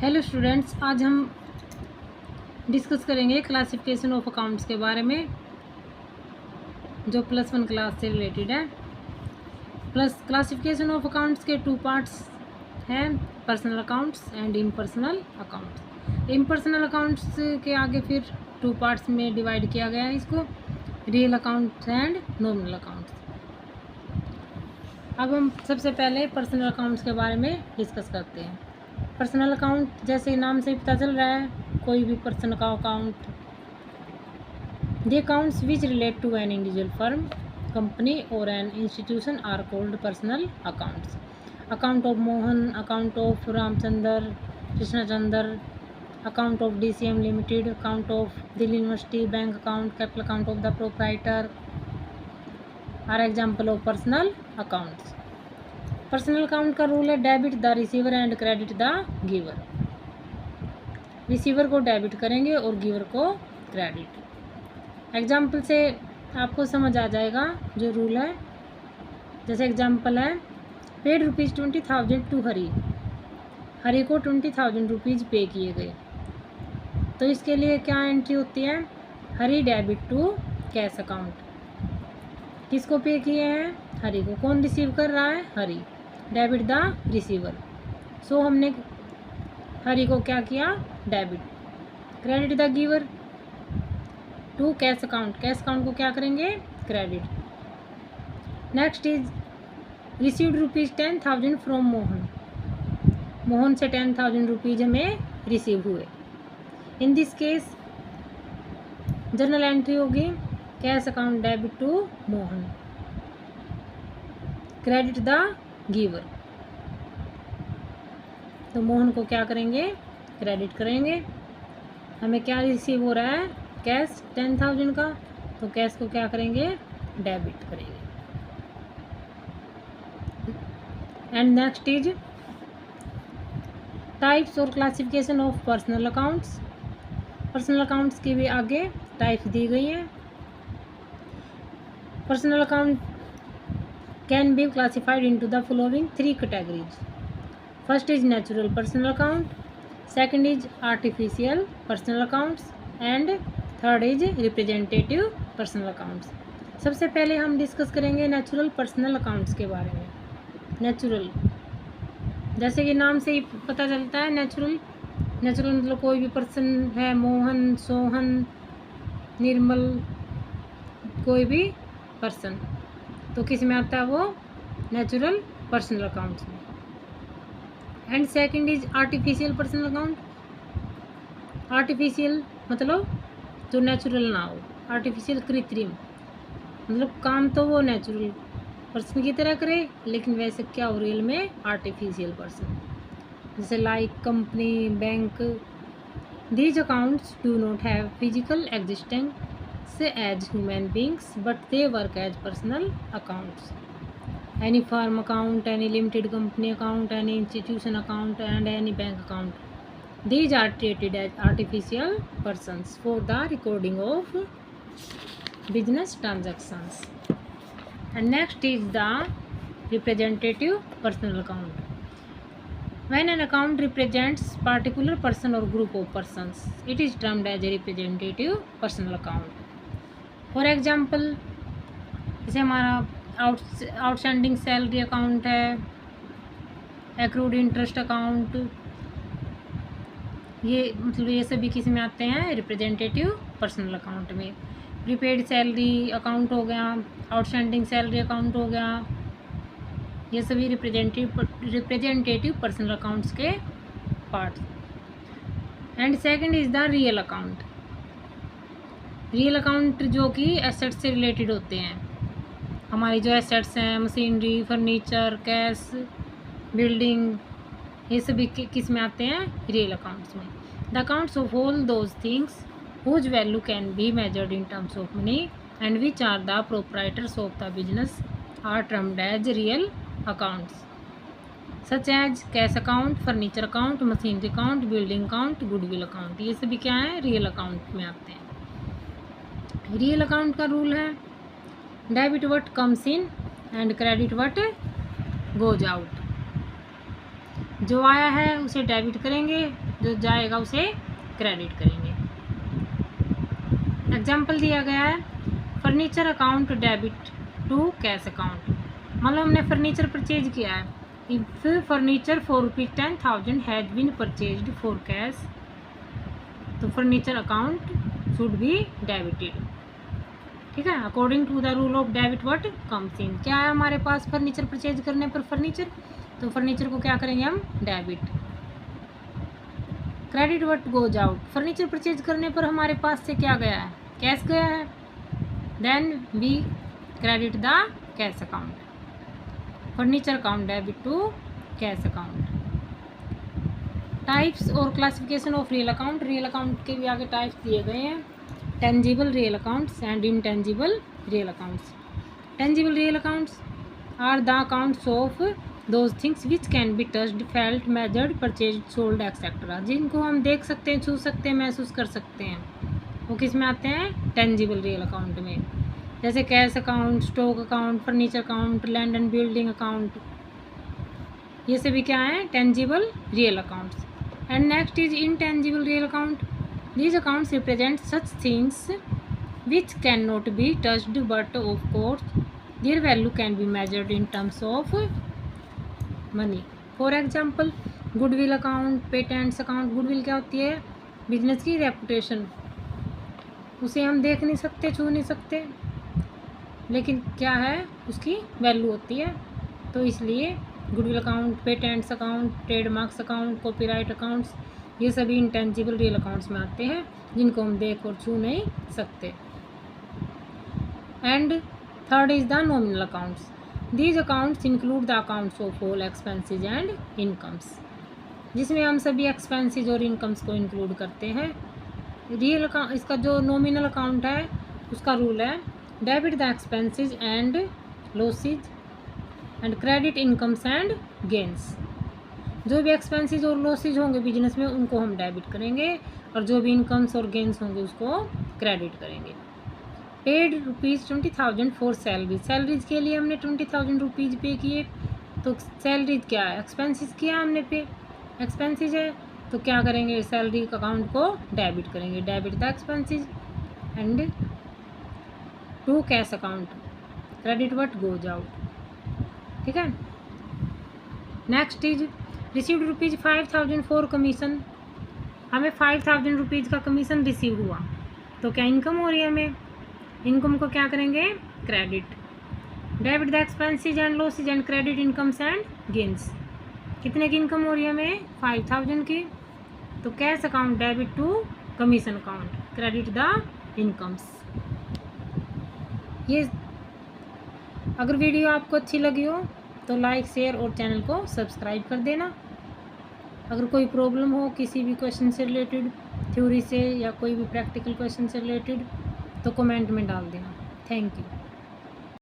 Hello students, आज हम discuss करेंगे क्लासिफिकेशन ऑफ अकाउंट्स के बारे में, जो +1 क्लास से रिलेटेड है। क्लासिफिकेशन ऑफ अकाउंट्स के 2 पार्ट्स हैं, personal accounts and impersonal accounts. Impersonal accounts के आगे फिर 2 पार्ट्स में डिवाइड किया गया है इसको, real accounts and nominal accounts. अब हम सबसे पहले पर्सनल अकाउंट्स के बारे में डिस्कस करते हैं। पर्सनल अकाउंट जैसे नाम से पता चल रहा है, कोई भी पर्सन का account. The accounts which relate to an individual firm, company और an institution are called personal accounts. Account of Mohan, account of Ramchandra, Krishnachandra, account of DCM limited, account of Delhi university, bank account, capital account of the proprietor are example of personal accounts. Personal account का rule है debit the receiver and credit the giver. Receiver को debit करेंगे और giver को credit. Example से आपको समझ आ जाएगा जो रूल है। जैसे एग्जाम्पल है, पेड ₹20,000 टू हरी। हरी को 20,000 रुपीज़ पे किए गए। तो इसके लिए क्या एंट्री होती है? Hari debit to cash account. किसको पे किए हैं? हरी को। कौन रिसीव कर रहा है? Hari. Debit the receiver. So हमने हरी को क्या किया? Debit. Credit the giver to cash account. Cash account को क्या करेंगे? Credit. Next is received ₹10,000 from Mohan. Mohan से 10,000 रुपीज़ हमें रिसीव हुए। In this case journal entry होगी cash account debit to Mohan, credit the giver. तो मोहन को क्या करेंगे? क्रेडिट करेंगे। हमें क्या रिसीव हो रहा है? कैश 10,000 का, तो कैश को क्या करेंगे? डेबिट करेंगे। एंड नेक्स्ट इज टाइप्स और classification of personal accounts. Personal accounts की भी आगे टाइप्स दी गई हैं। Personal account can be classified into the following 3 categories. First is natural personal account, second is artificial personal accounts and third is representative personal accounts. सबसे पहले हम discuss करेंगे natural personal accounts के बारे में। नेचुरल जैसे कि नाम से ही पता चलता है, नेचुरल मतलब कोई भी पर्सन है, मोहन, सोहन, निर्मल, कोई भी पर्सन, तो किस में आता है? वो नेचुरल पर्सनल अकाउंट्स में। And second is artificial personal account. Artificial मतलब जो नेचुरल ना हो, आर्टिफिशियल कृत्रिम, मतलब काम तो वो नेचुरल पर्सन की तरह करे, लेकिन वैसे क्या हो रियल में? Artificial person. जैसे like company, bank. These accounts do not have physical existence as human beings, but they work as personal accounts. Any firm account, any limited company account, any institution account and any bank account, these are treated as artificial persons for the recording of business transactions. And next is the representative personal account. When an account represents particular person or group of persons, it is termed as a representative personal account. For example, जैसे हमारा outstanding salary account है, accrued interest account, ये मतलब ये सभी किस में आते हैं? रिप्रेजेंटेटिव पर्सनल अकाउंट में। प्रीपेड सैलरी अकाउंट हो गया, आउटस्टैंडिंग सैलरी अकाउंट हो गया, ये सभी रिप्रेजेंटेटिव पर्सनल अकाउंट्स के parts. And second is the real account. Real account जो कि एसेट्स से रिलेटेड होते हैं। हमारी जो एसेट्स हैं, मशीनरी, फर्नीचर, कैश, बिल्डिंग, ये सभी किस में आते हैं? रियल अकाउंट्स में। The accounts of all those things whose value can be measured in terms of money and which are the proprietors of the business are termed as real accounts, such as cash account, furniture account, machinery account, building account, goodwill account. ये सभी क्या है? Real account में आते हैं। Real account का rule है debit what comes in and credit what goes out. जो आया है उसे डेबिट करेंगे जो जाएगा उसे क्रेडिट करेंगे। एग्जाम्पल दिया गया है, furniture account debit to cash account. मान लो हमने फर्नीचर परचेज किया है, if furniture for ₹10,000 has been purchased for cash, तो furniture account should be debited. ठीक है, according to the rule of debit what comes in. क्या है हमारे पास फर्नीचर परचेज करने पर फर्नीचर, तो फर्नीचर को क्या करेंगे हम debit. Credit what goes out, furniture purchase करने पर हमारे पास से क्या गया है, कैश गया है, then we credit the cash account, furniture account debit to cash account. Types और classification of real account, real account के भी आगे टाइप्स दिए गए हैं, tangible real accounts and intangible real accounts. Tangible real accounts are the accounts of those things which can be touched, felt, measured, purchase, sold etcetera, जिनको हम देख सकते हैं, छू सकते हैं, महसूस कर सकते हैं, वो किस में आते हैं, टेंजिबल रियल अकाउंट में। जैसे cash account, stock account, furniture account, land and building account, ये सभी क्या है, tangible real accounts. And next is intangible real account. These accounts represent such things which cannot be touched, but of course their value can be measured in terms of money. For example, goodwill account, patents account। goodwill क्या होती है, business की reputation, उसे हम देख नहीं सकते, छू नहीं सकते, लेकिन क्या है, उसकी वैल्यू होती है, तो इसलिए goodwill account, patents account, trademarks account, copyright accounts, ये सभी इंटेंजिबल रियल अकाउंट्स में आते हैं, जिनको हम देख और छू नहीं सकते। And third is the nominal accounts. These accounts include the accounts of all expenses and incomes, जिसमें हम सभी एक्सपेंसेस और इनकम्स को इंक्लूड करते हैं। रियल अकाउंट, इसका जो नॉमिनल अकाउंट है उसका रूल है, debit the expenses and losses and credit incomes and gains. जो भी एक्सपेंसेस और लॉसेज होंगे बिजनेस में उनको हम डेबिट करेंगे, और जो भी इनकम्स और गेन्स होंगे उसको क्रेडिट करेंगे। पेड ₹20,000 फॉर सैलरी, सैलरीज के लिए हमने ₹20,000 पे किए, तो सैलरीज क्या है, एक्सपेंसेस किया हमने पे, एक्सपेंसेस है, तो क्या करेंगे, सैलरी अकाउंट को डेबिट करेंगे, debit the expenses and to cash account, credit what goes out. ठीक है, next is received ₹5,000 for commission, हमें ₹5,000 का कमीशन रिसीव हुआ, तो क्या इनकम हो रही है, हमें इनकम को क्या करेंगे, credit. Debit the expenses and losses and credit incomes and gains, कितने की इनकम हो रही है हमें, 5,000 की, तो cash account debit to commission account, credit the incomes. ये अगर वीडियो आपको अच्छी लगी हो तो लाइक, शेयर और चैनल को सब्सक्राइब कर देना। अगर कोई प्रॉब्लम हो किसी भी क्वेश्चन से रिलेटेड, थ्योरी से या कोई भी प्रैक्टिकल क्वेश्चन से रिलेटेड, तो कमेंट में डाल देना। Thank you.